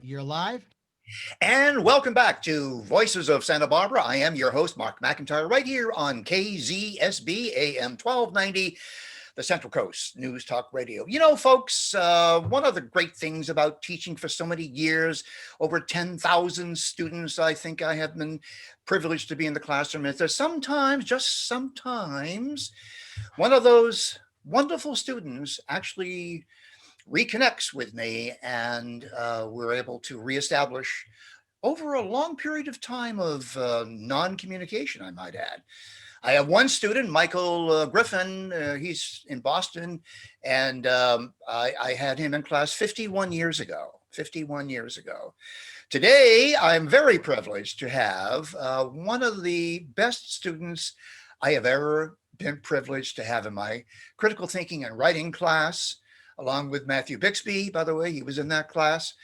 You're live. And welcome back to Voices of Santa Barbara. I am your host, Mark McIntire, right here on KZSB AM 1290, the Central Coast News Talk Radio. You know, folks, one of the great things about teaching for so many years, over 10,000 students, I think I have been privileged to be in the classroom, is that sometimes, just sometimes, one of those wonderful students actually reconnects with me, and we're able to reestablish over a long period of time of non-communication, I might add. I have one student, Michael Griffin. He's in Boston, and I had him in class 51 years ago. 51 years ago. Today, I'm very privileged to have one of the best students I have ever been privileged to have in my critical thinking and writing class, along with Matthew Bixby. By the way, he was in that class.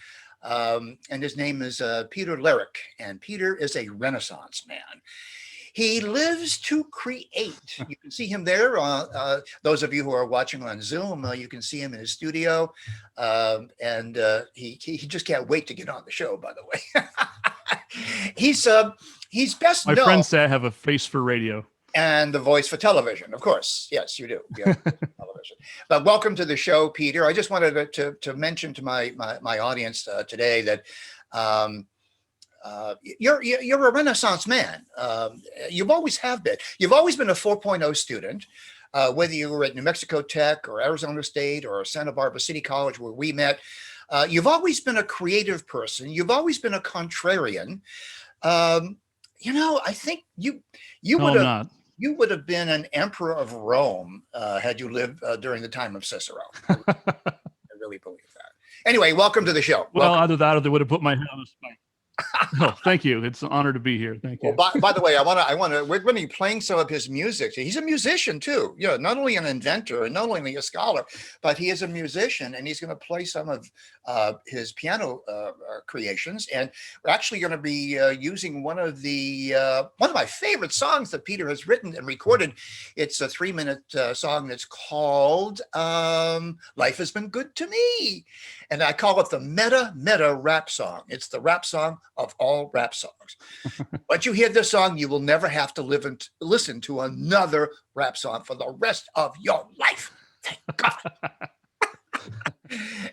And his name is Peter Laric, and Peter is a Renaissance man. He lives to create. You can see him there. Those of you who are watching on Zoom, you can see him in his studio, and he just can't wait to get on the show. By the way, he's best My known. friends say I have a face for radio. And the voice for television, of course. Yes, you do. Yeah, television. But welcome to the show, Peter. I just wanted to mention to my audience today that you're a Renaissance man. You've always have been. You've always been a 4.0 student, whether you were at New Mexico Tech or Arizona State or Santa Barbara City College, where we met. You've always been a creative person. You've always been a contrarian. I think you would have. Not. You would have been an emperor of Rome had you lived during the time of Cicero. I really believe that. Anyway, welcome to the show. Well, welcome. either that or they would have put my head on a spike. Oh, thank you. It's an honor to be here. Thank you. Well, by the way, we're going to be playing some of his music. He's a musician too. You know, not only an inventor and not only a scholar, but he is a musician, and he's going to play some of his piano creations. And we're actually going to be using one of my favorite songs that Peter has written and recorded. It's a 3-minute song that's called "Life Has Been Good to Me," and I call it the meta rap song. It's the rap song of all rap songs. Once you hear this song, you will never have to listen to another rap song for the rest of your life. Thank God.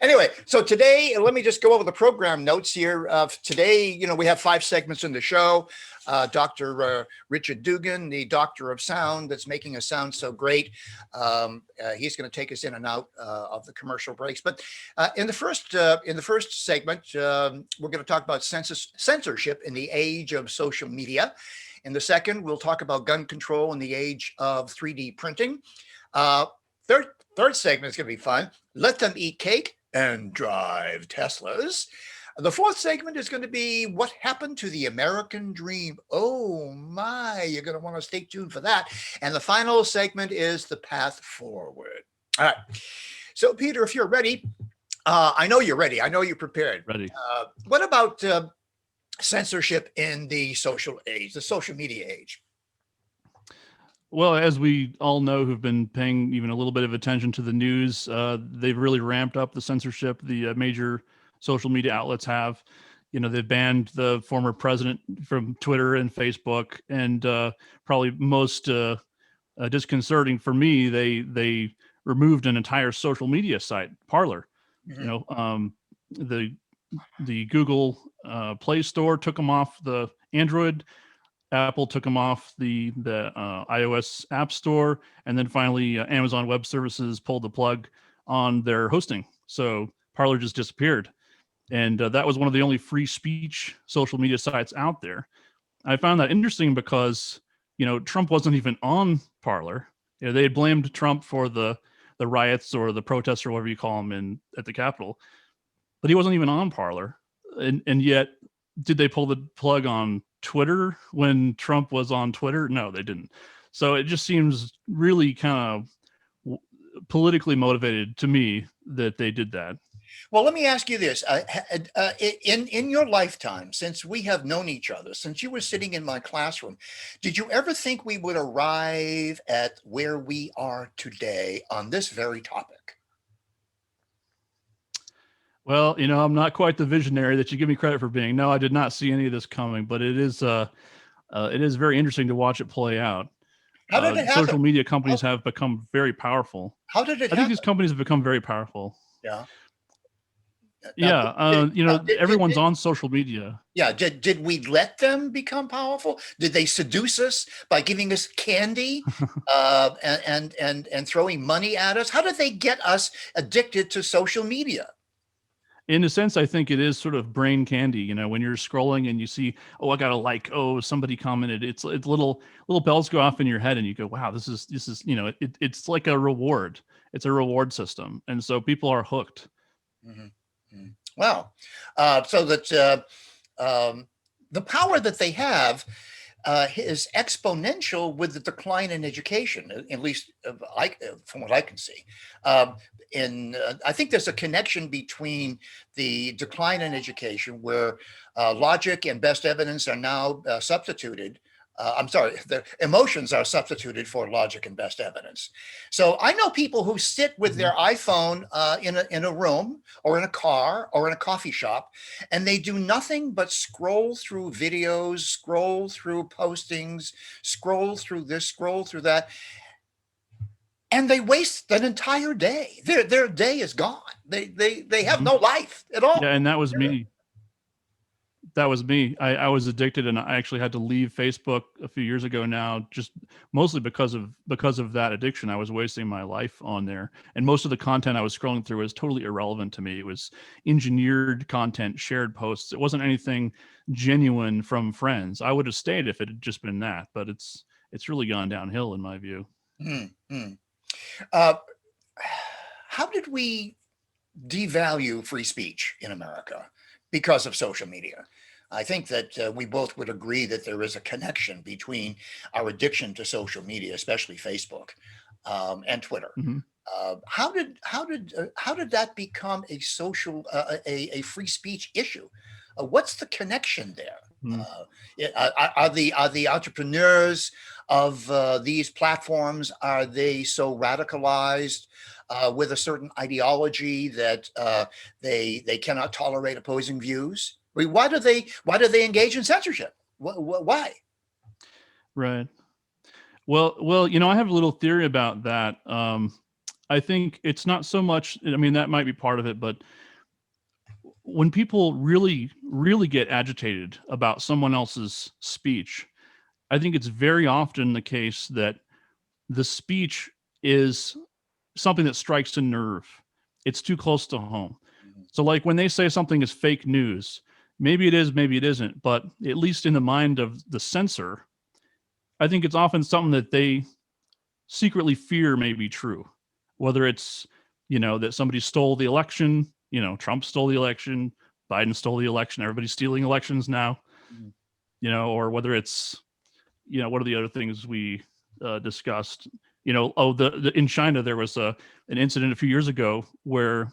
Anyway, so today, let me just go over the program notes here. Today, we have 5 segments in the show. Dr. Richard Dugan, the doctor of sound that's making us sound so great. He's going to take us in and out of the commercial breaks. But in the first segment, we're going to talk about censorship in the age of social media. In the second, we'll talk about gun control in the age of 3D printing. Third segment is going to be fun. Let them eat cake and drive Teslas. The fourth segment is going to be what happened to the American dream. Oh my, you're going to want to stay tuned for that. And the final segment is the path forward. All right. So Peter, if you're ready, I know you're ready. I know you're prepared. Ready. What about censorship in the social age, the social media age? Well, as we all know who've been paying even a little bit of attention to the news, they've really ramped up the censorship. The major social media outlets have. They've banned the former president from Twitter and Facebook, and probably most disconcerting for me, they removed an entire social media site, Parler. Mm-hmm. The Google Play Store took them off the Android. Apple took them off the iOS App Store, and then finally Amazon Web Services pulled the plug on their hosting. So Parler just disappeared. And that was one of the only free speech social media sites out there. I found that interesting because, Trump wasn't even on Parler. They had blamed Trump for the riots or the protests or whatever you call them at the Capitol, but he wasn't even on Parler. And yet, did they pull the plug on Twitter when Trump was on Twitter? No, they didn't. So it just seems really kind of politically motivated to me that they did that. Well, let me ask you this. In your lifetime, since we have known each other, since you were sitting in my classroom, did you ever think we would arrive at where we are today on this very topic? Well, I'm not quite the visionary that you give me credit for being. No, I did not see any of this coming, but it is very interesting to watch it play out. How did it happen? Social media companies How, have become very powerful. how did it I think these happen? companies have become very powerful. Yeah. Now, Yeah, everyone's on social media. yeah, did we let them become powerful? Did they seduce us by giving us candy, and throwing money at us? How did they get us addicted to social media? In a sense, I think it is sort of brain candy. When you're scrolling and you see, oh, I got a like, oh, somebody commented. It's little bells go off in your head, and you go, wow, this is it's like a reward. It's a reward system, and so people are hooked. Mhm. Mhm. Wow. So that the power that they have is exponential with the decline in education, at least from what I can see. I think there's a connection between the decline in education, where logic and best evidence are now substituted. I'm sorry, the emotions are substituted for logic and best evidence. So I know people who sit with Mhm. their iPhone in a room or in a car or in a coffee shop, and they do nothing but scroll through videos, scroll through postings, scroll through this, scroll through that, and they waste an entire day. Their day is gone. They have Mhm. no life at all. Yeah, and that was me. That was me. I was addicted, and I actually had to leave Facebook a few years ago now, just mostly because of that addiction. I was wasting my life on there, and most of the content I was scrolling through was totally irrelevant to me. It was engineered content, shared posts. It wasn't anything genuine from friends. I would have stayed if it had just been that, but it's really gone downhill in my view. Hmm, hmm. Uh, how did we devalue free speech in America because of social media? I think that we both would agree that there is a connection between our addiction to social media, especially Facebook, and Twitter. Hmm. How did that become a a free speech issue? What's the connection there? Are the entrepreneurs of these platforms, are they so radicalized with a certain ideology that they cannot tolerate opposing views? I mean, why do they engage in censorship? Why? Right. Well, I have a little theory about that. I think it's not so much. I mean, that might be part of it, but when people really, really get agitated about someone else's speech, I think it's very often the case that the speech is something that strikes a nerve. It's too close to home. Mhm. So, like when they say something is fake news, maybe it is, maybe it isn't, but at least in the mind of the censor, I think it's often something that they secretly fear may be true. Whether it's, that somebody stole the election, Trump stole the election, Biden stole the election, everybody's stealing elections now, Mhm. or whether it's, what are the other things we discussed? In China, there was an incident a few years ago where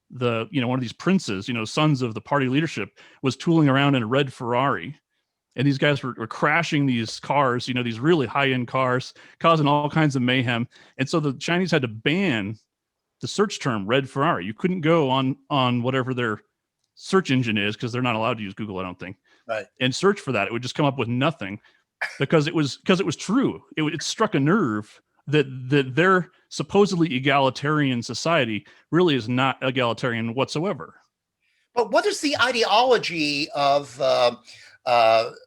one of these princes, sons of the party leadership, was tooling around in a red Ferrari, and these guys were crashing these cars, these really high-end cars, causing all kinds of mayhem. And so the Chinese had to ban the search term red Ferrari. You couldn't go on whatever their search engine is, because they're not allowed to use Google, I don't think, Right. and search for that. It would just come up with nothing, because it was true. It struck a nerve that their supposedly egalitarian society really is not egalitarian whatsoever. But what is the ideology of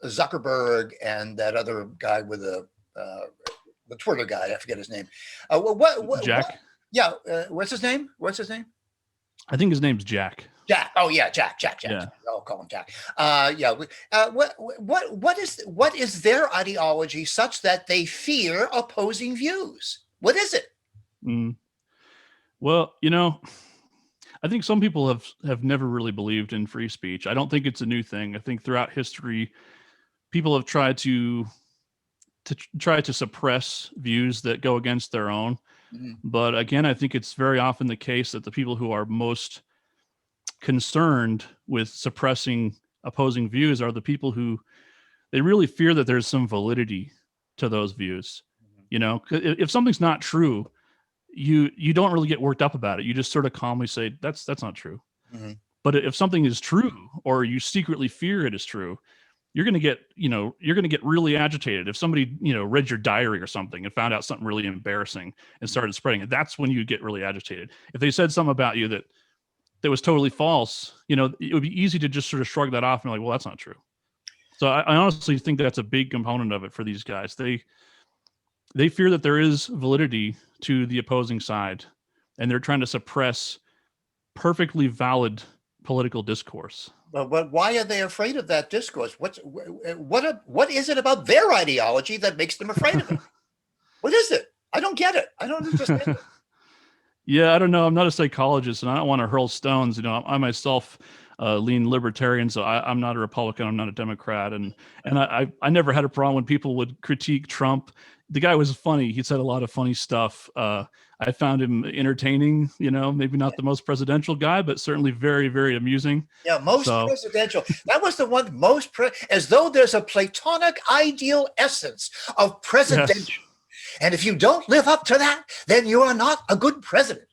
Zuckerberg and that other guy with the Twitter guy? I forget his name. What? Jack, Yeah. What's his name? What's his name? I think his name's Jack. Jack. Oh yeah, Jack. Yeah. I'll call him Jack. Yeah. What is their ideology such that they fear opposing views? What is it? Mm. Well, I think some people have never really believed in free speech. I don't think it's a new thing. I think throughout history, people have tried to suppress views that go against their own. Mhm. But again, I think it's very often the case that the people who are most concerned with suppressing opposing views are the people who they really fear that there's some validity to those views. 'Cause if something's not true, you don't really get worked up about it. You just sort of calmly say that's not true. Mhm. But if something is true, or you secretly fear it is true, you're going to get, really agitated. If somebody, read your diary or something and found out something really embarrassing and started spreading it, that's when you get really agitated. If they said something about you that was totally false, it would be easy to just sort of shrug that off and be like, well, that's not true. So I honestly think that's a big component of it for these guys. They fear that there is validity to the opposing side, and they're trying to suppress perfectly valid political discourse. But why are they afraid of that discourse? What is it about their ideology that makes them afraid of it? What is it? I don't get it. I don't understand it. Yeah, I don't know. I'm not a psychologist, and I don't want to hurl stones. I myself lean libertarian, so I'm not a Republican. I'm not a Democrat, and I never had a problem when people would critique Trump. The guy was funny. He said a lot of funny stuff. I found him entertaining. Maybe not the most presidential guy, but certainly very, very amusing. Yeah, presidential. That was the one as though there's a Platonic ideal essence of presidential. Yes. And if you don't live up to that, then you are not a good president.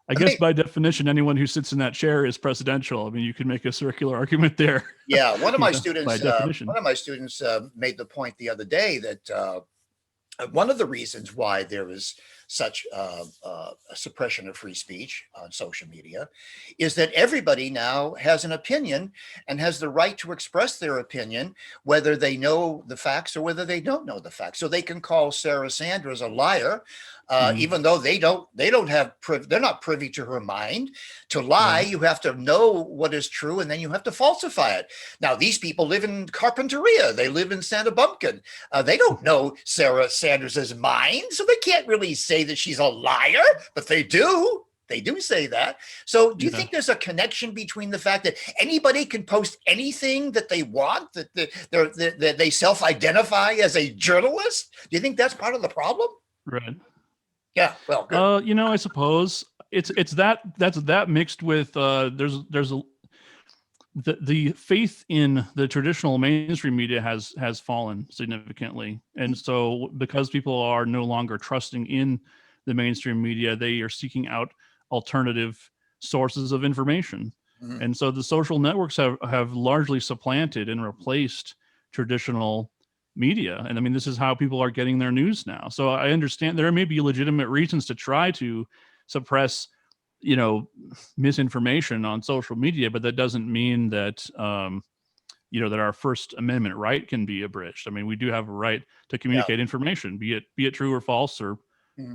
I guess by definition, anyone who sits in that chair is presidential. I mean, you could make a circular argument there. Yeah, one of my students made the point the other day that one of the reasons why there is such a suppression of free speech on social media is that everybody now has an opinion and has the right to express their opinion, whether they know the facts or whether they don't know the facts. So they can call Sarah Sanders a liar, even though they're not privy to her mind. To lie, you have to know what is true, and then you have to falsify it. Now, these people live in Carpinteria. They live in Santa Bumpkin. They don't know Sarah Sanders's mind, so they can't really say that she's a liar, but they do. They do say that. So do you think there's a connection between the fact that anybody can post anything that they want, that they self-identify as a journalist? Do you think that's part of the problem? Right. Yeah. Well, good. I suppose that's that mixed with there's the faith in the traditional mainstream media has fallen significantly, and so because people are no longer trusting in the mainstream media, they are seeking out alternative sources of information. Mm-hmm. And so the social networks have largely supplanted and replaced traditional media. And I mean, this is how people are getting their news now. So I understand there may be legitimate reasons to try to suppress, misinformation on social media, but that doesn't mean that, that our First Amendment right can be abridged. I mean, we do have a right to communicate information, be it true or false or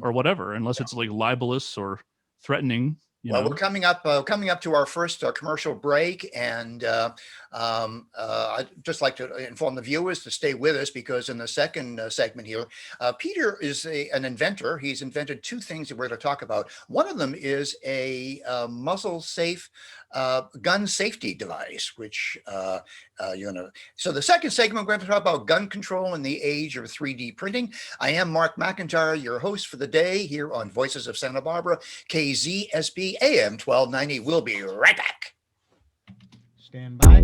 whatever, unless it's like libelous or threatening. Well, we're coming up to our first commercial break, and I'd just like to inform the viewers to stay with us, because in the second segment here, Peter is an inventor. He's invented two things that we're going to talk about. One of them is a muzzle-safe gun safety device, which So the second segment, we're going to talk about gun control in the age of 3D printing. I am Mark McIntire, your host for the day here on Voices of Santa Barbara, KZSB AM 1290. We'll be right back. Stand by.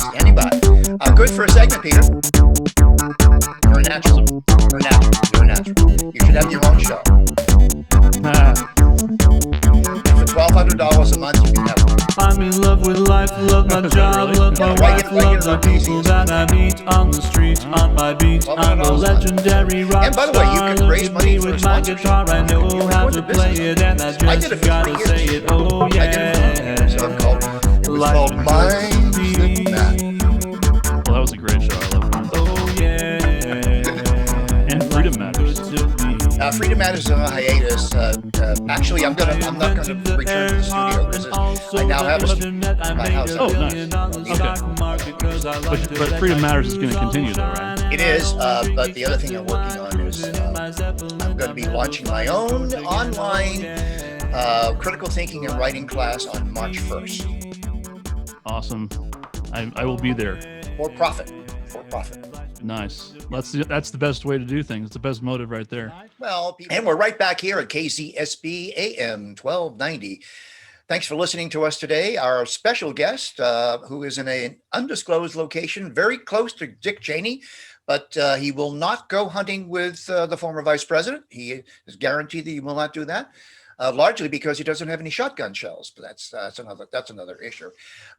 Standing by. Good for a segment, Peter. You're a natural. You're a natural. You're a natural. You should have your own show. For $1,200 a month, you can have one. I'm in love with life, love my job, love my wife, love the people that I meet on the street, on my beat. I'm a legendary rock star. Look at me with my guitar, I know how to play it, and I just gotta say it. Oh yeah. It was called Mind the Map. Well, that was a great show. I love it. Oh yeah. And Freedom Matters. Freedom Matters is on a hiatus. Actually, I'm not gonna return to the studio. I now have my house. Oh, nice. Okay. But Freedom Matters is going to continue, though, right? It is. But the other thing I'm working on is I'm going to be launching my own online critical thinking and writing class on March 1st. Awesome. I will be there. For profit. Nice. That's the best way to do things. It's the best motive right there. Well, and we're right back here at KZSB AM 1290. Thanks for listening to us today. Our special guest, who is in an undisclosed location, very close to Dick Cheney, but he will not go hunting with the former vice president. He is guaranteed that he will not do that. largely because he doesn't have any shotgun shells. But that's another issue.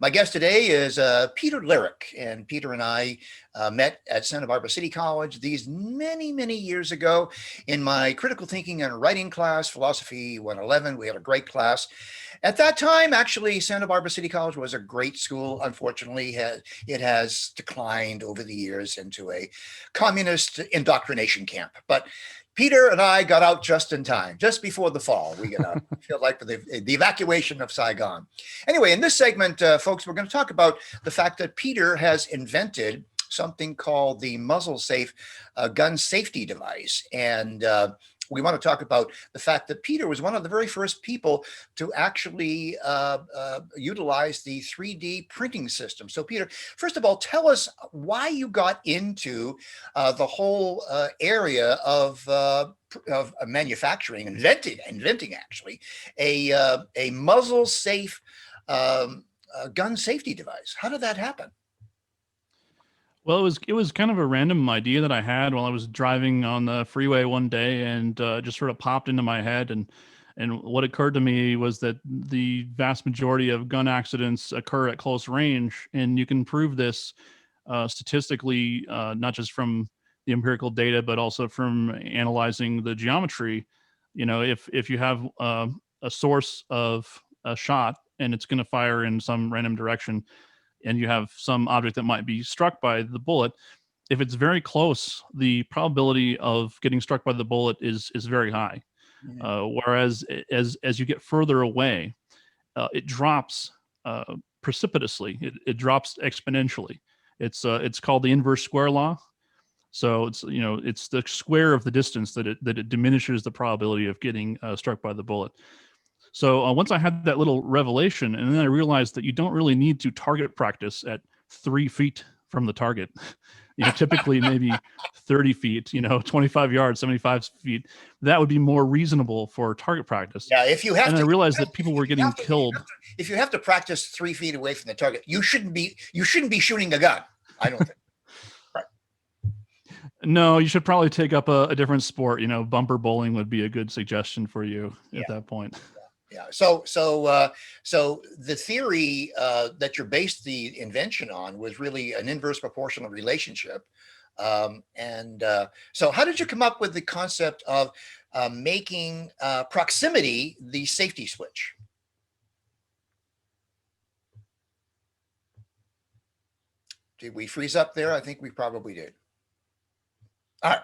My guest today is Peter Laric, and Peter and I met at Santa Barbara City College these many years ago in my critical thinking and writing class, Philosophy 111. We had a great class. At that time, actually, Santa Barbara City College was a great school. Unfortunately, it has declined over the years into a communist indoctrination camp. But Peter and I got out just in time, just before the fall. We got out. Feel like the evacuation of Saigon. Anyway, in this segment, folks, we're going to talk about the fact that Peter has invented something called the muzzle-safe gun safety device. And we want to talk about the fact that Peter was one of the very first people to actually utilize the 3D printing system. So Peter, first of all, tell us why you got into the whole area of manufacturing, inventing actually a muzzle-safe gun safety device. How did that happen? Well, it was kind of a random idea that I had while I was driving on the freeway one day, and just sort of popped into my head. And what occurred to me was that the vast majority of gun accidents occur at close range, and you can prove this statistically, not just from the empirical data, but also from analyzing the geometry. You know, if you have a source of a shot and it's going to fire in some random direction, and you have some object that might be struck by the bullet, if it's very close, the probability of getting struck by the bullet is very high. Whereas as you get further away, it drops precipitously. It drops exponentially. It's called the inverse square law. So it's the square of the distance that it diminishes the probability of getting struck by the bullet. So once I had that little revelation, and then I realized that you don't really need to target practice at 3 feet from the target. Typically maybe 30 feet, 25 yards, 75 feet. That would be more reasonable for target practice. Yeah, if you have I realized that people were getting killed. If you have to practice 3 feet away from the target, you shouldn't be shooting a gun, I don't think. Right. No, you should probably take up a different sport. Bumper bowling would be a good suggestion for you at that point. Yeah. So the theory that you based the invention on was really an inverse proportional relationship. So how did you come up with the concept of making proximity the safety switch? Did we freeze up there? I think we probably did. All right.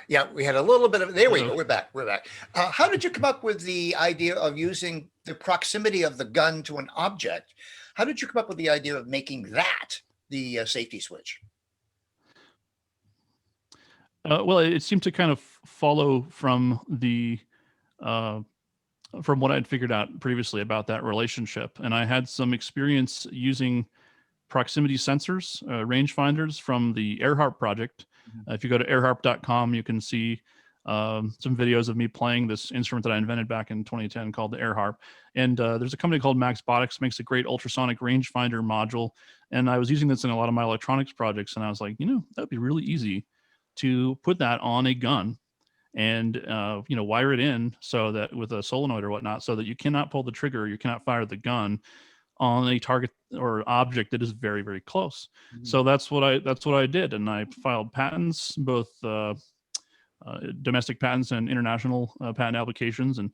Yeah, we had a little bit of, there we go. We're back. How did you come up with the idea of using the proximity of the gun to an object? How did you come up with the idea of making that the safety switch? Well, it seemed to kind of follow from from what I'd figured out previously about that relationship. And I had some experience using proximity sensors, rangefinders from the AirHarp project. If you go to airharp.com, you can see some videos of me playing this instrument that I invented back in 2010 called the AirHarp. And there's a company called Maxbotics, makes a great ultrasonic rangefinder module. And I was using this in a lot of my electronics projects. And I was like, that'd be really easy to put that on a gun and, wire it in so that with a solenoid or whatnot, so that you cannot pull the trigger, you cannot fire the gun on a target or object that is very, very close. So that's what I did. And I filed patents, both domestic patents and international patent applications, and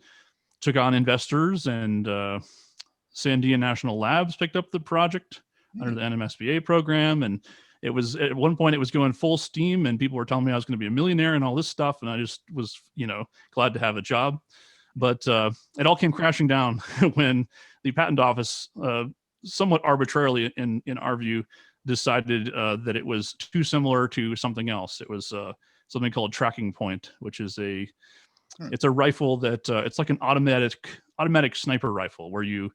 took on investors, and Sandia National Labs picked up the project under the NMSBA program. And it was, at one point it was going full steam, and people were telling me I was going to be a millionaire and all this stuff. And I just was, glad to have a job. But it all came crashing down when the patent office, somewhat arbitrarily in our view, decided that it was too similar to something else. It was something called Tracking Point, which is it's a rifle that it's like an automatic sniper rifle where you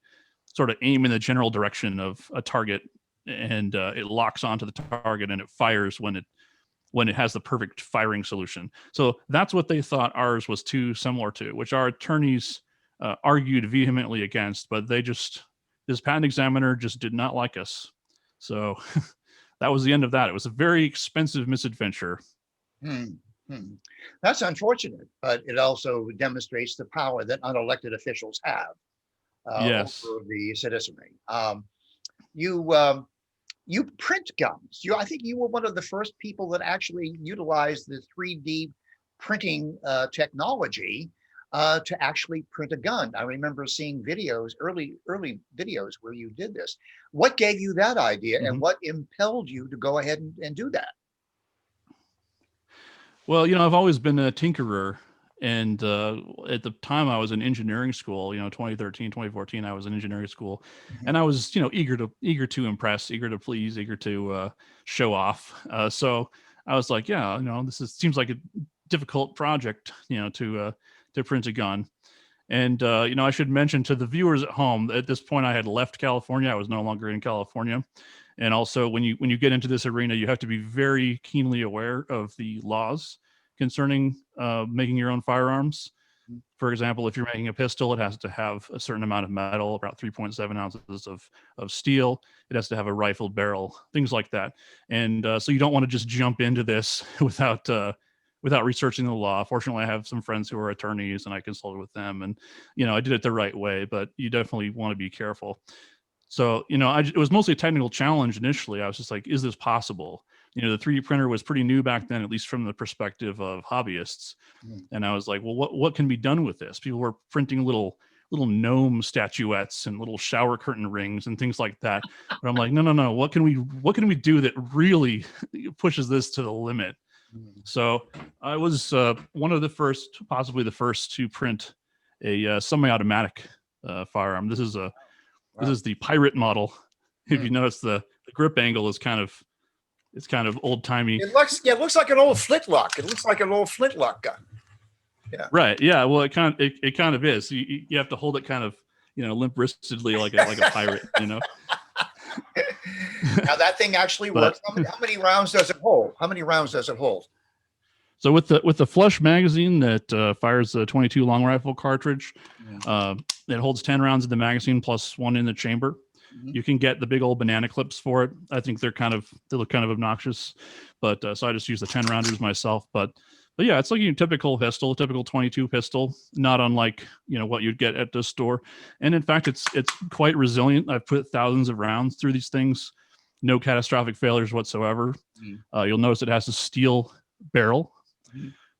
sort of aim in the general direction of a target, and it locks onto the target and it fires when it has the perfect firing solution. So that's what they thought ours was too similar to, which our attorneys argued vehemently against, but this patent examiner just did not like us. So that was the end of that. It was a very expensive misadventure. That's unfortunate, but it also demonstrates the power that unelected officials have Yes. over the citizenry. You print guns. I think you were one of the first people that actually utilized the 3D printing technology to actually print a gun. I remember seeing videos, early videos where you did this. What gave you that idea, and what impelled you to go ahead and do that? Well, I've always been a tinkerer. And at the time I was in engineering school, 2013, 2014, I was in engineering school, and I was, eager to impress, eager to please, eager to show off. So I was like, yeah, seems like a difficult project, to print a gun. And, I should mention to the viewers at home, at this point I had left California. I was no longer in California. And also when you get into this arena, you have to be very keenly aware of the laws concerning making your own firearms. For example, if you're making a pistol, it has to have a certain amount of metal, about 3.7 ounces of steel. It has to have a rifled barrel, things like that. And so you don't want to just jump into this without researching the law. Fortunately, I have some friends who are attorneys, and I consulted with them, and I did it the right way. But you definitely want to be careful. So it was mostly a technical challenge initially. I was just like, is this possible? The 3D printer was pretty new back then, at least from the perspective of hobbyists. And I was like, well, what can be done with this? People were printing little gnome statuettes and little shower curtain rings and things like that. But I'm like, no. What can we do that really pushes this to the limit? So I was one of the first, possibly the first, to print a semi-automatic firearm. This is the Pirate model. If you notice, the grip angle is kind of old timey. It looks like an old flintlock. It looks like an old flintlock gun. Yeah. Right. Yeah. Well, it kind of is. You have to hold it kind of limp wristedly like a pirate. Now that thing actually works. How many rounds does it hold? So with the flush magazine that fires a 22 long rifle cartridge, it holds 10 rounds in the magazine plus one in the chamber. You can get the big old banana clips for it. I think they look kind of obnoxious, but so I just use the 10 rounders myself. But yeah, it's like a typical 22 pistol, not unlike what you'd get at the store. And in fact, it's quite resilient. I've put thousands of rounds through these things, no catastrophic failures whatsoever. You'll notice it has a steel barrel.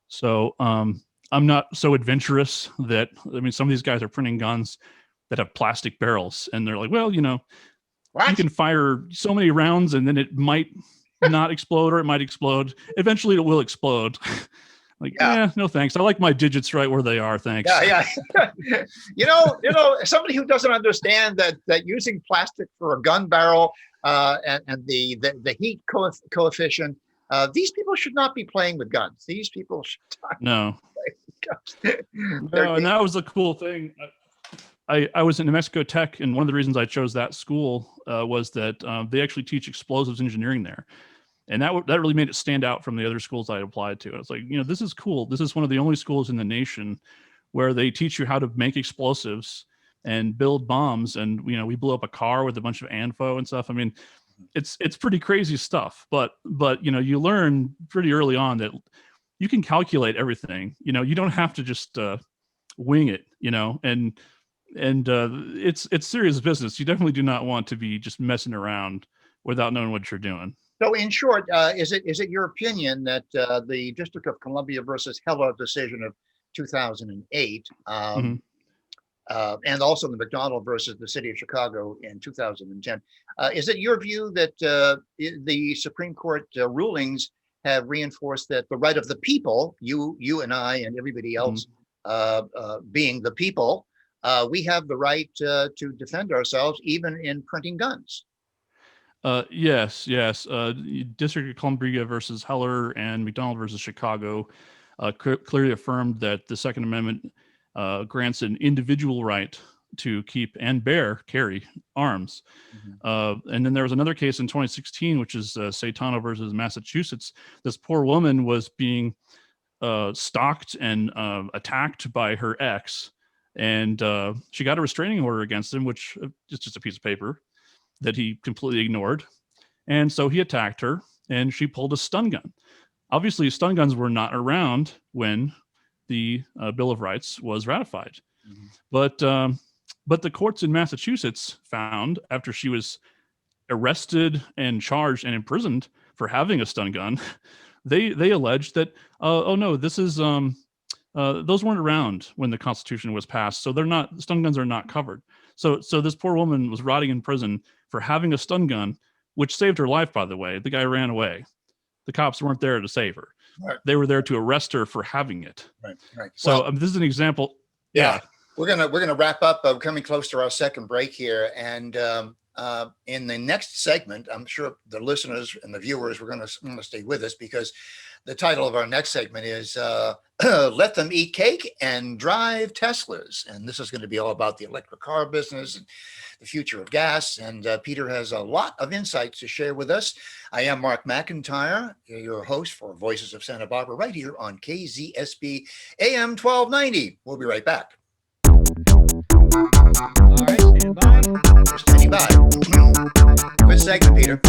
So I'm not so adventurous that, some of these guys are printing guns that have plastic barrels, and they're like, well, you can fire so many rounds and then it might not explode, or it might explode. Eventually it will explode. No thanks. I like my digits right where they are. Thanks. Yeah. Somebody who doesn't understand that using plastic for a gun barrel and the heat coefficient, these people should not be playing with guns. These people should not no. be playing with guns. No, and that was the cool thing. I was in New Mexico Tech, and one of the reasons I chose that school was that they actually teach explosives engineering there. And that really made it stand out from the other schools I applied to. I was like, this is cool. This is one of the only schools in the nation where they teach you how to make explosives and build bombs. And, we blew up a car with a bunch of ANFO and stuff. It's pretty crazy stuff, but you learn pretty early on that you can calculate everything. You don't have to just wing it, and it's serious business. You definitely do not want to be just messing around without knowing what you're doing. So in short, is it your opinion that the District of Columbia versus Heller decision of 2008 and also the McDonald versus the City of Chicago in 2010, is it your view that the Supreme Court rulings have reinforced that the right of the people, you and I and everybody else being the people, we have the right to defend ourselves even in printing guns? Yes. District of Columbia versus Heller and McDonald versus Chicago clearly affirmed that the Second Amendment grants an individual right to keep and carry arms. And then there was another case in 2016, which is Satano versus Massachusetts. This poor woman was being stalked and attacked by her ex, and she got a restraining order against him, which is just a piece of paper that he completely ignored. And so he attacked her, and she pulled a stun gun. obviously stun guns were not around when the Bill of Rights was ratified. But the courts in Massachusetts found, after she was arrested and charged and imprisoned for having a stun gun, they alleged that oh no, this is those weren't around when the Constitution was passed, so they're not, stun guns are not covered. So this poor woman was rotting in prison for having a stun gun, which saved her life, by the way. The guy ran away. The cops weren't there to save her. Right. They were there to arrest her for having it. Right. So Well, this is an example. yeah. We're gonna wrap up. Coming close to our second break here, and in the next segment, I'm sure the listeners and the viewers were going to stay with us, because the title of our next segment is "Let Them Eat Cake and Drive Teslas," and this is going to be all about the electric car business and the future of gas. And Peter has a lot of insights to share with us. I am Mark McIntire, your host for Voices of Santa Barbara, right here on KZSB AM 1290. We'll be right back. All right, stand by. We're standing by. Good segment, Peter.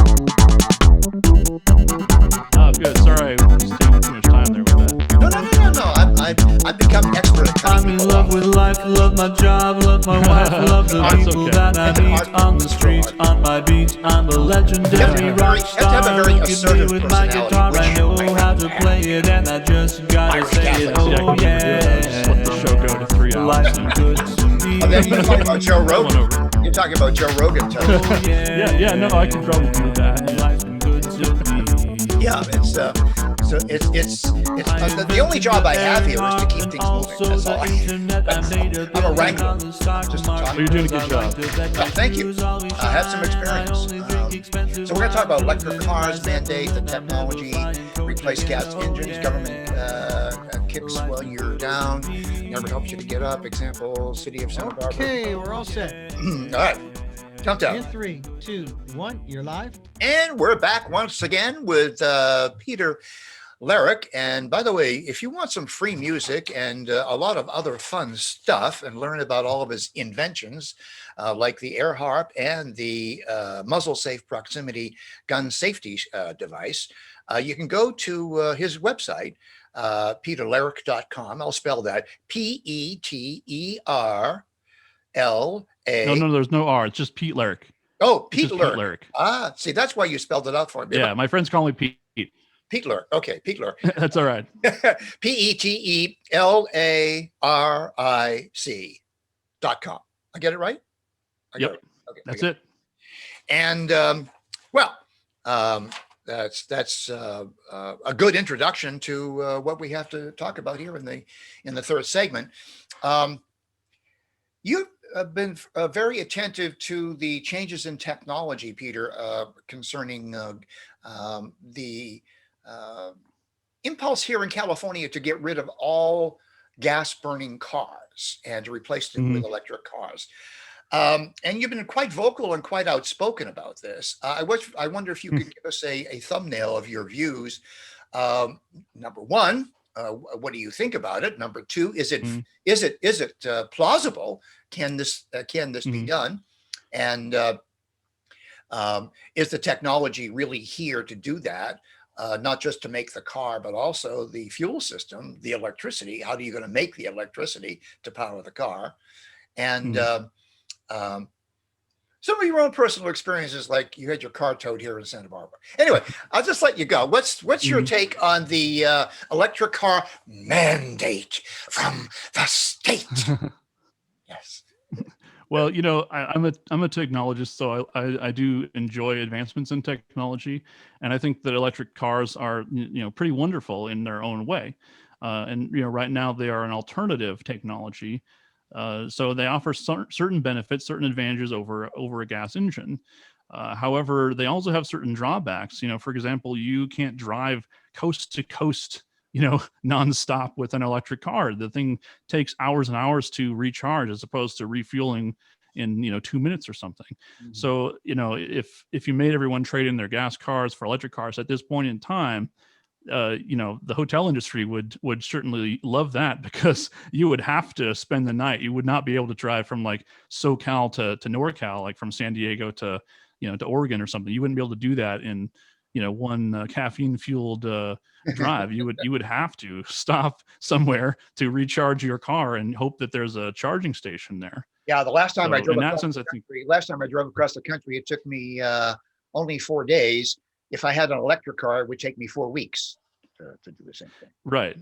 Oh, good. Sorry, I was taking too much time there with that. No. I've become expert at I'm cutting in people love off. with life, love my job, love my wife, love the That's people okay. that I meet on the street, on my beat. I'm a legendary rock star. Look at me with my guitar, I know how to play it, and I just gotta say it. Oh Just let the show go to 3 hours. life's been good to me. Oh, then you're talking about Joe Rogan. Over. You're talking about Joe Rogan, Tony. Oh, Yeah, no, I can probably do that. Life's been good to me. Yeah, it's the only job I have here is to keep things moving. That's all. I'm a wrangler. Just a talker. You're doing a good job. Well, thank you. I have some experience. So we're going to talk about electric cars, mandate, the technology, replace gas engines, government kicks while you're down, never helps you to get up. Example, city of Santa Barbara. Okay, we're all set. All right. Countdown. In 3, 2, 1, you're live. And we're back once again with Peter Laric. And by the way, if you want some free music and a lot of other fun stuff and learn about all of his inventions, like the air harp and the muzzle safe proximity gun safety device, you can go to his website, peterlaric.com. I'll spell that PETERLA. No, there's no R. It's just Pete Laric. Oh, It's Pete just Laric. Ah, see, that's why you spelled it out for me. Yeah, my friends call me Pete. Pete Laric. Okay, Pete Laric. That's all right. PETELARIC.com. I get it right? I Yep. got it. Okay, That's I got it. And that's a good introduction to what we have to talk about here in the third segment. You've been very attentive to the changes in technology, Peter, concerning the impulse here in California to get rid of all gas burning cars and to replace them with electric cars. And you've been quite vocal and quite outspoken about this. I wonder if you could give us a thumbnail of your views. Number one, what do you think about it? Number two, is it plausible? Can this be done? And is the technology really here to do that? Not just to make the car, but also the fuel system, the electricity. How are you going to make the electricity to power the car? And some of your own personal experiences, like you had your car towed here in Santa Barbara. Anyway, I'll just let you go. What's your take on the electric car mandate from the state? Yes. Well, I'm a technologist, so I do enjoy advancements in technology, and I think that electric cars are pretty wonderful in their own way, and right now they are an alternative technology, so they offer certain benefits, certain advantages over a gas engine. However, they also have certain drawbacks. For example, you can't drive coast to coast nonstop with an electric car. The thing takes hours and hours to recharge as opposed to refueling in 2 minutes or something. So if you made everyone trade in their gas cars for electric cars at this point in time, the hotel industry would certainly love that, because you would have to spend the night. You would not be able to drive from like SoCal to NorCal, like from San Diego to to Oregon or something. You wouldn't be able to do that in one caffeine fueled drive. You would have to stop somewhere to recharge your car and hope that there's a charging station there. Yeah, the last time I drove across the country, it took me only 4 days. If I had an electric car, it would take me 4 weeks to do the same thing. Right.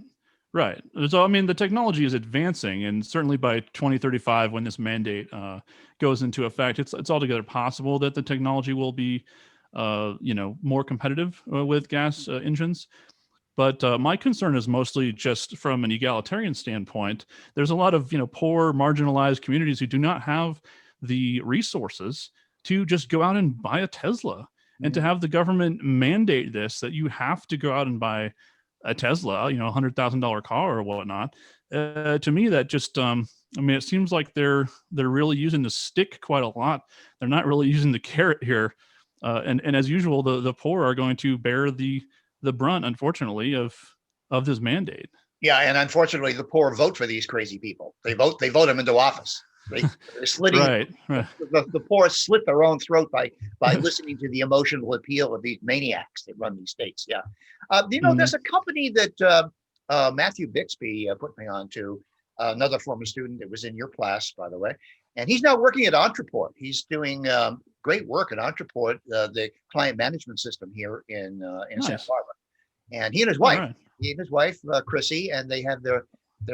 So, I mean, the technology is advancing, and certainly by 2035, when this mandate goes into effect, it's altogether possible that the technology will be, more competitive with gas engines. But my concern is mostly just from an egalitarian standpoint. There's a lot of, poor, marginalized communities who do not have the resources to just go out and buy a Tesla, and to have the government mandate this, that you have to go out and buy a Tesla, $100,000 car or whatnot. To me, that just, it seems like they're really using the stick quite a lot. They're not really using the carrot here. And as usual, the poor are going to bear the brunt, unfortunately, of this mandate. Yeah, and unfortunately, the poor vote for these crazy people. They vote them into office. They're slitting. Right. The poor slit their own throat by listening to the emotional appeal of these maniacs that run these states. Yeah, there's a company that Matthew Bixby put me on to, another former student that was in your class, by the way, and he's now working at Entreport. He's doing great work at Entreport, the client management system here in Santa Barbara. And he and his wife, Chrissy, and they have their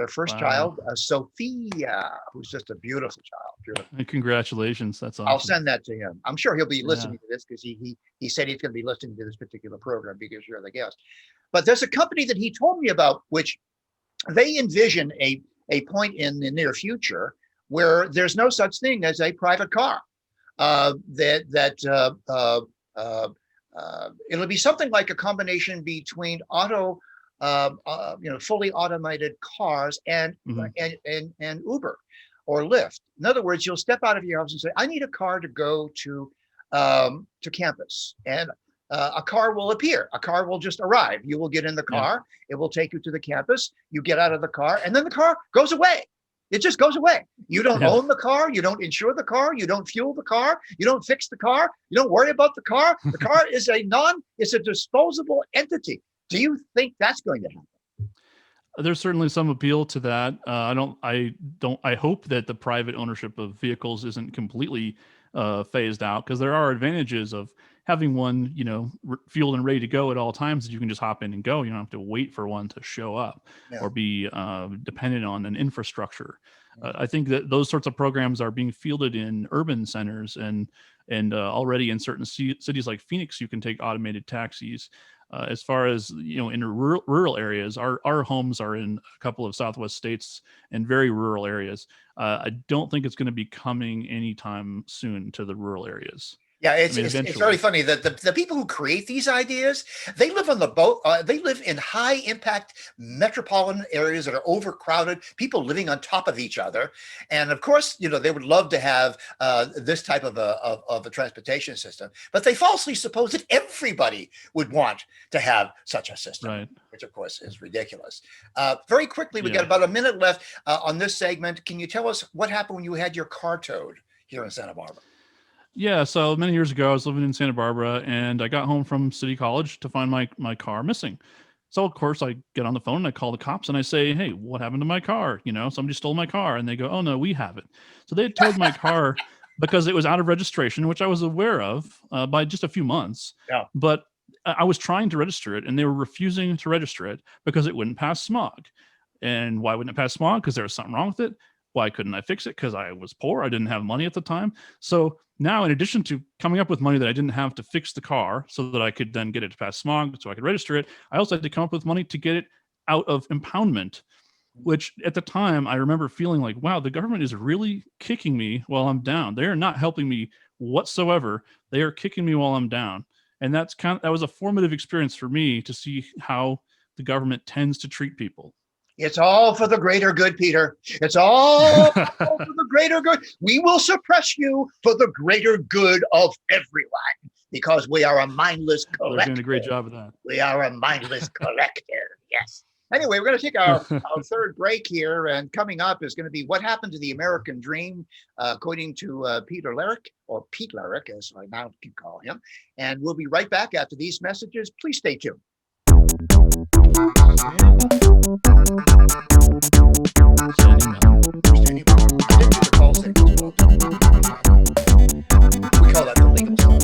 first child, Sophia, who's just a beautiful child. Beautiful. Congratulations. That's awesome. I'll send that to him. I'm sure he'll be listening to this, because he said he's going to be listening to this particular program because you're the guest. But there's a company that he told me about, which they envision a point in the near future where there's no such thing as a private car. It'll be something like a combination between fully automated cars and Uber or Lyft. In other words, you'll step out of your house and say, I need a car to go to campus, and a car will appear. A car will just arrive. You will get in the car. It will take you to the campus. You get out of the car, and then the car goes away. It just goes away. You don't own the car. You don't insure the car. You don't fuel the car. You don't fix the car. You don't worry about the car. The car is it's a disposable entity. Do you think that's going to happen? There's certainly some appeal to that. I hope that the private ownership of vehicles isn't completely phased out, because there are advantages of having one, fueled and ready to go at all times, that you can just hop in and go. You don't have to wait for one to show up or be dependent on an infrastructure. I think that those sorts of programs are being fielded in urban centers, and already in certain cities like Phoenix, you can take automated taxis. As far as, in rural areas, our homes are in a couple of Southwest states and very rural areas. I don't think it's going to be coming anytime soon to the rural areas. Yeah, it's very funny that the people who create these ideas, they live on the boat. They live in high impact metropolitan areas that are overcrowded, people living on top of each other. And of course, they would love to have this type of a transportation system, but they falsely suppose that everybody would want to have such a system, which of course is ridiculous. Very quickly, we got about a minute left on this segment. Can you tell us what happened when you had your car towed here in Santa Barbara? Yeah, so many years ago, I was living in Santa Barbara, and I got home from City College to find my car missing. So, of course, I get on the phone and I call the cops and I say, hey, what happened to my car? Somebody stole my car. And they go, oh, no, we have it. So they had towed my car because it was out of registration, which I was aware of by just a few months. Yeah. But I was trying to register it, and they were refusing to register it because it wouldn't pass smog. And why wouldn't it pass smog? Because there was something wrong with it. Why couldn't I fix it? Because I was poor. I didn't have money at the time. So now, in addition to coming up with money that I didn't have to fix the car so that I could then get it to pass smog so I could register it, I also had to come up with money to get it out of impoundment, which at the time I remember feeling like, wow, the government is really kicking me while I'm down. They are not helping me whatsoever. They are kicking me while I'm down. And that was a formative experience for me to see how the government tends to treat people. It's all for the greater good, Peter. It's all for the greater good. We will suppress you for the greater good of everyone, because we are a mindless collective. They're doing a great job of that. We are a mindless collective. Yes. Anyway, we're going to take our third break here, and coming up is going to be what happened to the American dream, according to Peter Laric, or Pete Laric, as I now can call him. And we'll be right back after these messages. Please stay tuned. Standing by. I didn't do the call signals well. We call that the legal stuff.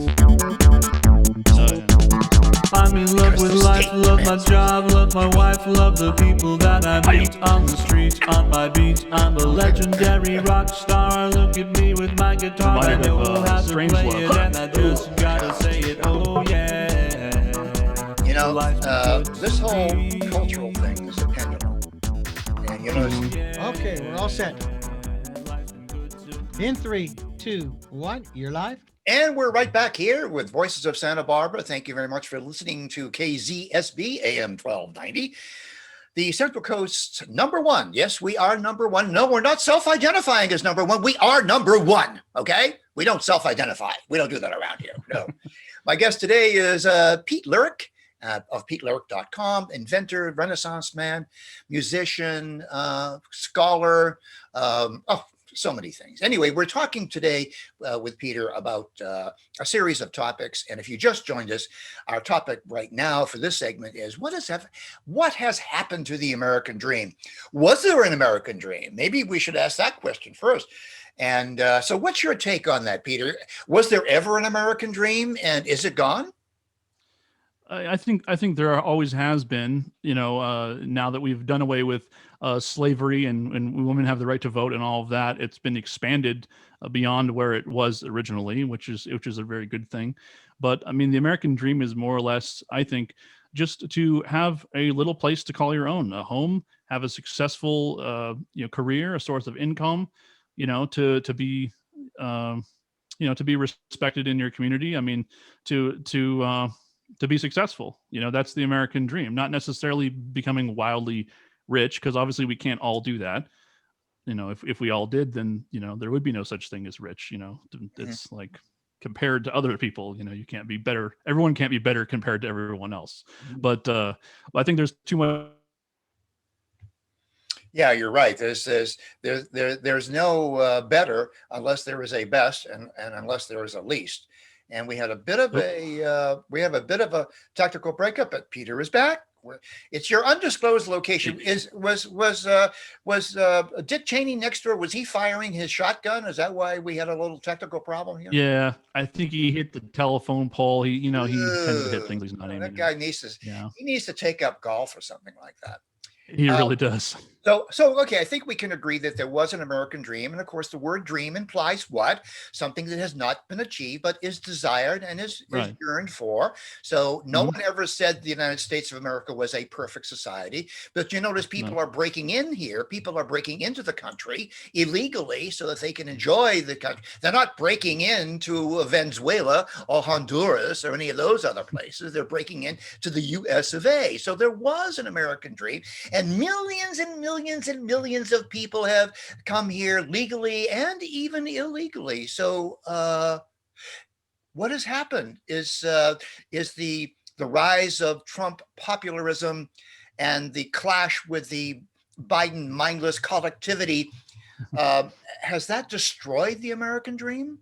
I'm in love with life, love my job, love my wife, love the people that I meet on the street, on my beat. I'm a legendary rock star. Look at me with my guitar. I know how to play it, and I just gotta say it. Oh yeah. You know, this whole cultural thing is a pendulum, and you know. Okay, we're all set. In 3, 2, 1, you're live. And we're right back here with Voices of Santa Barbara. Thank you very much for listening to KZSB AM 1290, the Central Coast's number one. Yes, we are number one. No, we're not self-identifying as number one. We are number one, okay? We don't self-identify. We don't do that around here, no. My guest today is Pete Laric of PeteLaric.com, inventor, Renaissance man, musician, scholar, so many things. Anyway, we're talking today with Peter about a series of topics. And if you just joined us, our topic right now for this segment is what has happened to the American dream? Was there an American dream? Maybe we should ask that question first. And so what's your take on that, Peter? Was there ever an American dream, and is it gone? I think there always has been, now that we've done away with slavery and women have the right to vote and all of that, it's been expanded beyond where it was originally, which is a very good thing. But I mean, the American dream is more or less, I think, just to have a little place to call your own, a home, have a successful, career, a source of income, to be, to be respected in your community. I mean, to be successful, that's the American dream, not necessarily becoming wildly rich, because obviously we can't all do that. If we all did, then, there would be no such thing as rich. It's like compared to other people, you can't be better. Everyone can't be better compared to everyone else. But I think there's too much. Yeah, you're right. There's no better unless there is a best, and unless there is a least. And we had a bit of a technical breakup, but Peter is back. It's your undisclosed location. Was Dick Cheney next door? Was he firing his shotgun? Is that why we had a little technical problem here? Yeah, I think he hit the telephone pole. He tends to hit things he's not aiming. That guy needs to take up golf or something like that. He really does. So okay, I think we can agree that there was an American dream, and of course, the word dream implies what? Something that has not been achieved, but is desired and is yearned for. So no one ever said the United States of America was a perfect society, but you notice people are breaking in here. People are breaking into the country illegally so that they can enjoy the country. They're not breaking into Venezuela or Honduras or any of those other places. They're breaking into the US of A. So there was an American dream, and millions and millions and millions of people have come here legally and even illegally. So what has happened is the rise of Trump popularism and the clash with the Biden mindless collectivity. Has that destroyed the American dream?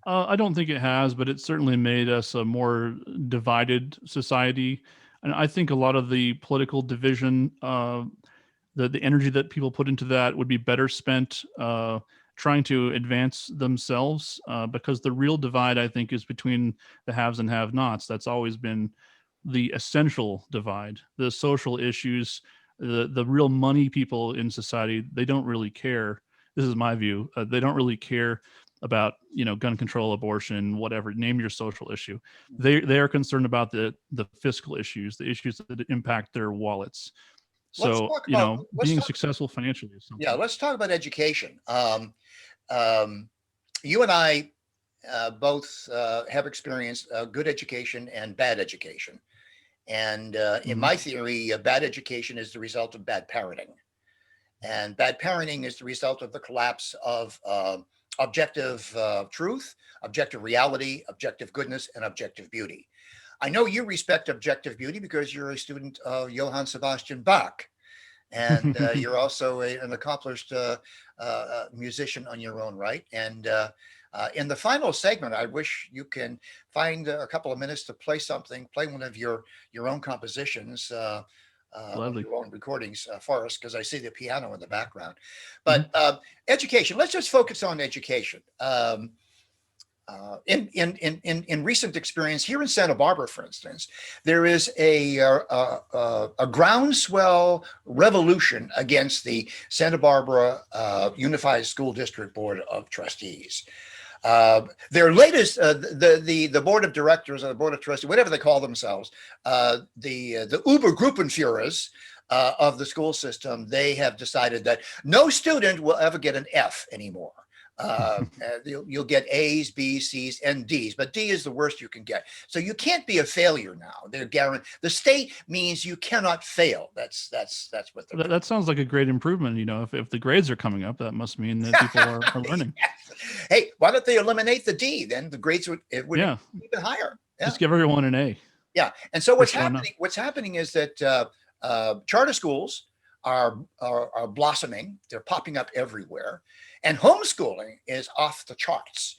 I don't think it has, but it certainly made us a more divided society. And I think a lot of the political division, the energy that people put into that would be better spent trying to advance themselves, because the real divide, I think, is between the haves and have-nots. That's always been the essential divide. The social issues, the real money people in society, they don't really care. This is my view. They don't really care about gun control, abortion, whatever, name your social issue. They are concerned about the fiscal issues, the issues that impact their wallets. So being successful financially is something. Yeah, let's talk about education. You and I both have experienced good education and bad education, and in my theory, bad education is the result of bad parenting, and bad parenting is the result of the collapse of objective truth, objective reality, objective goodness, and objective beauty. I know you respect objective beauty because you're a student of Johann Sebastian Bach, and you're also an accomplished musician on your own right. And in the final segment, I wish you can find a couple of minutes to play one of your own compositions, your own recordings for us, because I see the piano in the background. But education, let's just focus on education. In recent experience here in Santa Barbara, for instance, there is a groundswell revolution against the Santa Barbara Unified School District Board of Trustees. Their latest, the board of directors or the board of trustees, whatever they call themselves, the Ubergruppenführers of the school system, they have decided that no student will ever get an F anymore. You'll get A's, B's, C's, and D's, but D is the worst you can get. So you can't be a failure now. They're guaranteed. The state means you cannot fail. That's what. That sounds like a great improvement. You know, if the grades are coming up, that must mean that people are learning. Yes. Hey, why don't they eliminate the D? Then the grades would be even higher. Yeah. Just give everyone an A. Yeah, and so what's happening? What's happening is that charter schools are blossoming. They're popping up everywhere. And homeschooling is off the charts.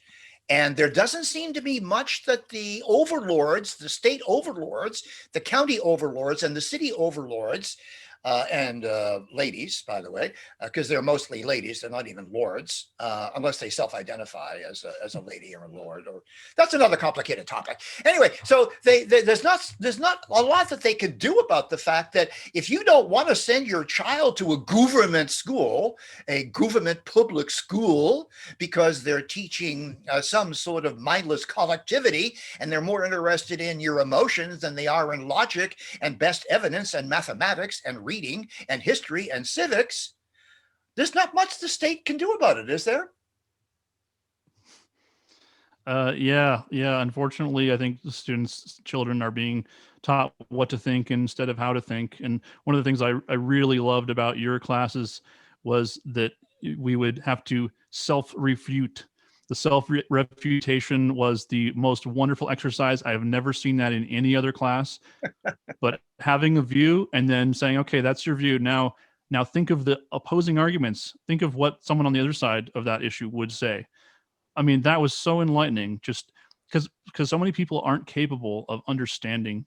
And there doesn't seem to be much that the overlords, the state overlords, the county overlords, and the city overlords, and ladies, by the way, because they're mostly ladies, they're not even lords, unless they self-identify as a lady or a lord, or that's another complicated topic. Anyway, so there's not a lot that they can do about the fact that if you don't want to send your child to a government school, a government public school, because they're teaching some sort of mindless collectivity, and they're more interested in your emotions than they are in logic and best evidence and mathematics and reading and history and civics, there's not much the state can do about it, is there? Yeah. Unfortunately, I think the children are being taught what to think instead of how to think. And one of the things I really loved about your classes was that we would have to self-refute. The self-refutation was the most wonderful exercise. I have never seen that in any other class. But having a view and then saying, okay, that's your view. Now think of the opposing arguments. Think of what someone on the other side of that issue would say. I mean, that was so enlightening, just because so many people aren't capable of understanding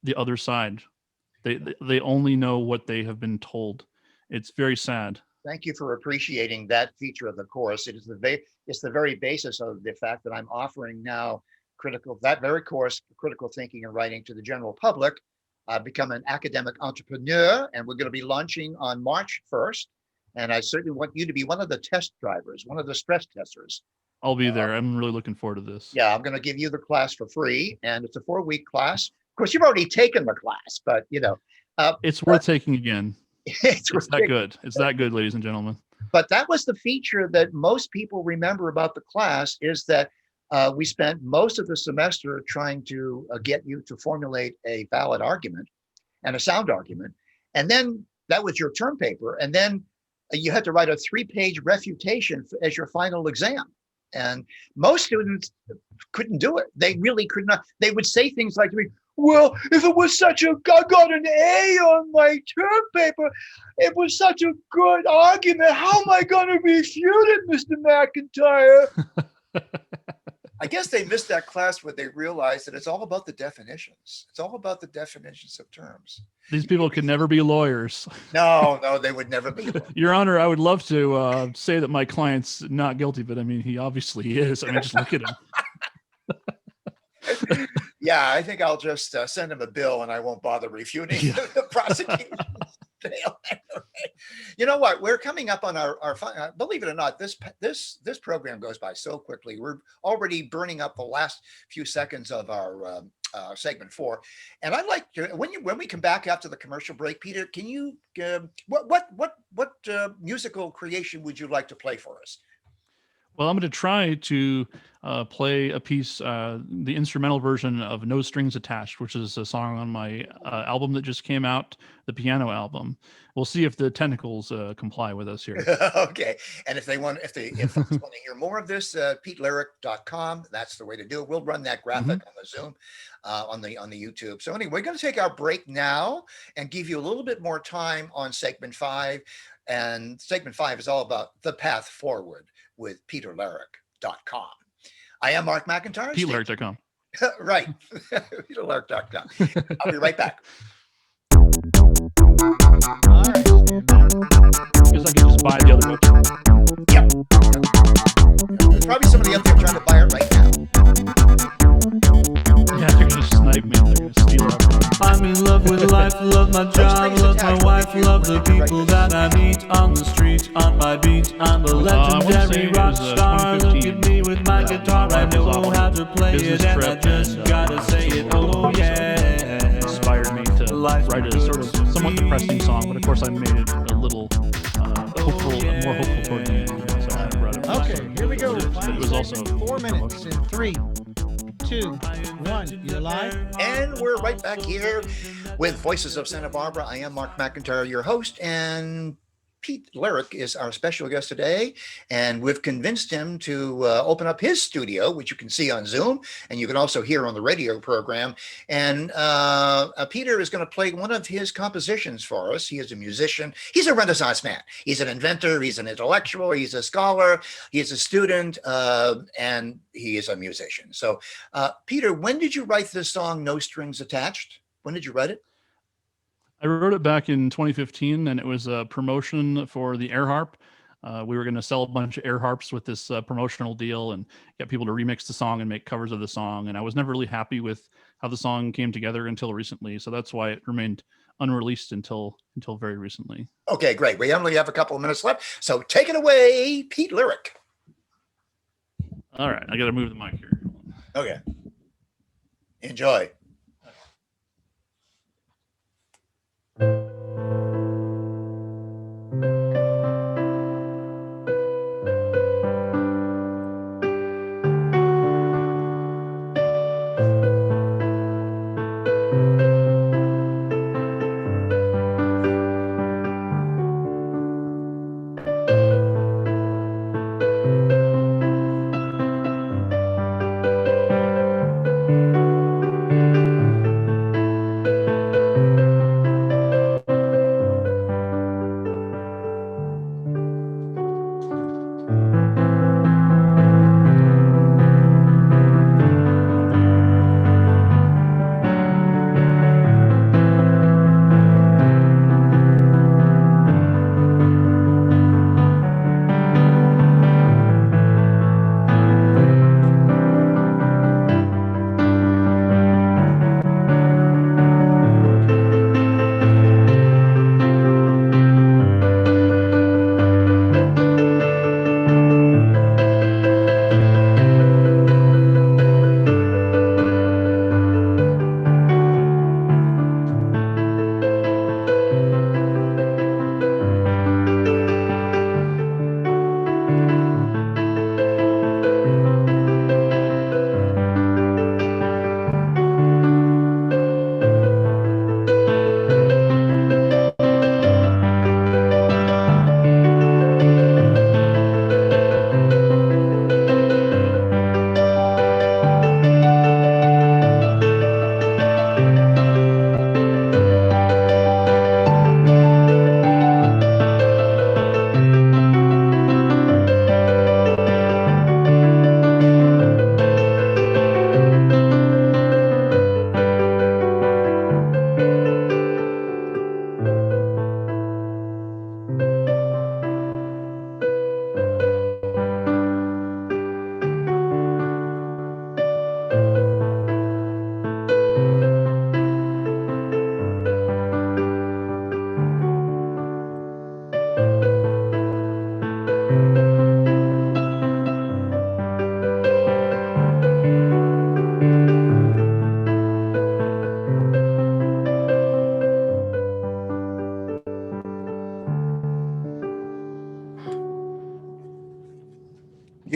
the other side. They only know what they have been told. It's very sad. Thank you for appreciating that feature of the course. It's the very basis of the fact that I'm offering now that very course, critical thinking and writing, to the general public. Become an academic entrepreneur, and we're going to be launching on March 1st. And I certainly want you to be one of the test drivers, one of the stress testers. I'll be there. I'm really looking forward to this. Yeah, I'm going to give you the class for free, and it's a 4-week class. Of course, you've already taken the class, but it's worth taking again. It's that good. It's that good, ladies and gentlemen. But that was the feature that most people remember about the class, is that we spent most of the semester trying to get you to formulate a valid argument and a sound argument. And then that was your term paper. And then you had to write a 3-page refutation as your final exam. And most students couldn't do it. They really could not. They would say things like to me, well, if it was I got an A on my term paper, it was such a good argument. How am I going to refute it, Mr. McIntire? I guess they missed that class when they realized that it's all about the definitions. It's all about the definitions of terms. These people could never be lawyers. No, they would never be. Your Honor, I would love to say that my client's not guilty, but I mean, he obviously is. I mean, just look at him. Yeah, I think I'll just send him a bill and I won't bother refuting the prosecution. You know what? We're coming up on our believe it or not, this program goes by so quickly. We're already burning up the last few seconds of our segment 4, and I'd like to, when we come back after the commercial break, Peter, can you what musical creation would you like to play for us? Well, I'm going to try to play a piece, the instrumental version of No Strings Attached, which is a song on my album that just came out, the piano album. We'll see if the technicals comply with us here. Okay. And if folks want to hear more of this, PeteLaric.com, that's the way to do it. We'll run that graphic on the Zoom, on the YouTube. So anyway, we're going to take our break now and give you a little bit more time on segment 5. And segment 5 is all about the path forward with PeteLaric.com. I am Mark McIntire. PeteLaric.com. Right. PeteLaric.com. I'll be right back. All right. I guess I can just buy the other website. Yep. There's probably somebody up there trying to buy it right now. Yeah, they're going to snipe me. They're going to steal it. I'm in love with life, love my job, love my wife, love the people that I meet on the street, on my beat. I'm a legendary rock star. Look at me with my guitar. I know how to play it, and I just gotta say it. Oh yeah. Inspired me to write a sort of somewhat depressing song, but of course I made it a little hopeful, more hopeful toward the end. So I wrote it. Okay, here we go. But it was also 4 minutes in 3, 2, 1. You're live. And we're right back here with Voices of Santa Barbara. I am Mark McIntire, your host, and Pete Laric is our special guest today, and we've convinced him to open up his studio, which you can see on Zoom, and you can also hear on the radio program. And Peter is going to play one of his compositions for us. He is a musician. He's a Renaissance man. He's an inventor. He's an intellectual. He's a scholar. He's a student, and he is a musician. So, Peter, when did you write this song, No Strings Attached? When did you write it? I wrote it back in 2015, and it was a promotion for the air harp. We were going to sell a bunch of air harps with this promotional deal and get people to remix the song and make covers of the song. And I was never really happy with how the song came together until recently. So that's why it remained unreleased until very recently. Okay, great. We only have a couple of minutes left. So take it away, Pete Laric. All right. I got to move the mic here. Okay. Enjoy.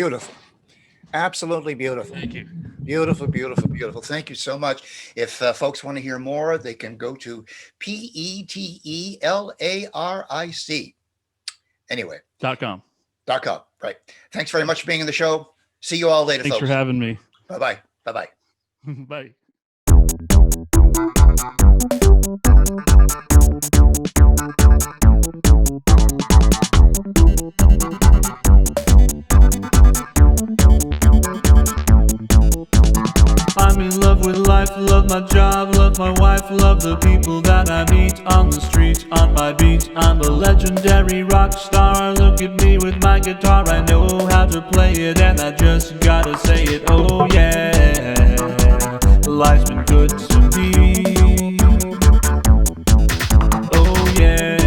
Beautiful. Absolutely beautiful. Thank you. Beautiful, beautiful, beautiful. Thank you so much. If folks want to hear more, they can go to PETELARIC. Anyway. .com. .com. Right. Thanks very much for being in the show. See you all later, Thanks folks. for having me. Bye-bye. Bye-bye. Bye. I'm in love with life, love my job, love my wife, love the people that I meet on the street, on my beat. I'm a legendary rock star. Look at me with my guitar, I know how to play it, and I just gotta say it. Oh yeah, life's been good to me. Oh yeah,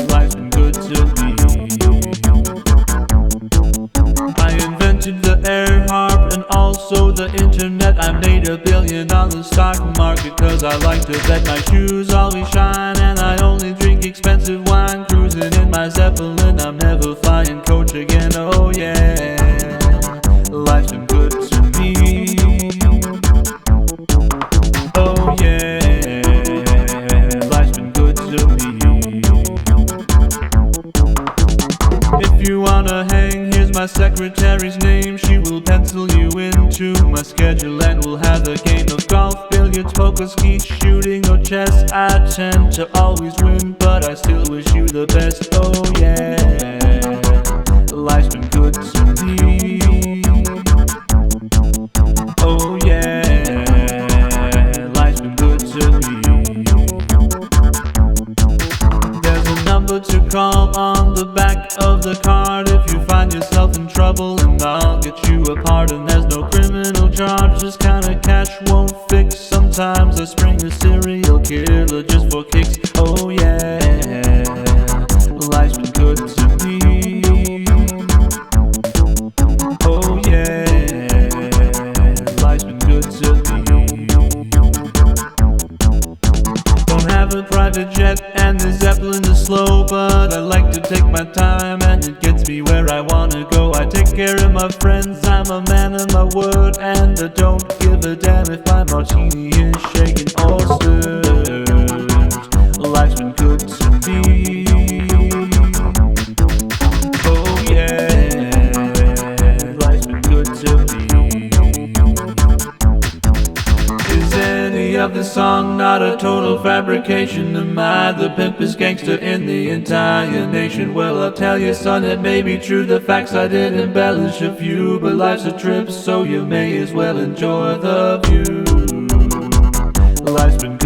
life's been good to me. I invented the air harp and also the internet. I made $1 billion on the stock market, cause I like to bet my shoes always shine, and I only drink expensive wine. Cruising in my Zeppelin, I'm never flying coach again. Oh yeah, life's been good to me. Oh yeah, life's been good to me. If you wanna hang, here's my secretary's name. She will pencil you into my schedule, and we'll have a game of golf, billiards, poker, skeet shooting, or chess. I tend to always win, but I still wish you the best. Oh yeah, life's been good to me. Oh yeah, life's been good to me. There's a number to call on the back of the card if you find yourself in trouble, and I'll get you a pardon. There's no criminal charge, this kind of cash won't fix. Sometimes I spring a serial killer just for kicks. Oh yeah, life's been good to me. Oh yeah, life's been good to me. Don't have a private jet and the Zeppelin is slow, but I like to take my time and it gets me where I wanna go. I take care of my friends, I'm a man of my word, and I don't give a damn if my martini is shaken or stirred. Life's been good to me. Oh yeah, life's been good to me. Is any of this song not a total fabrication? Am I the pimpest gangster in the entire nation? Well, I'll tell you, son, it may be true, the facts I did embellish a few, but life's a trip, so you may as well enjoy the view. Life's been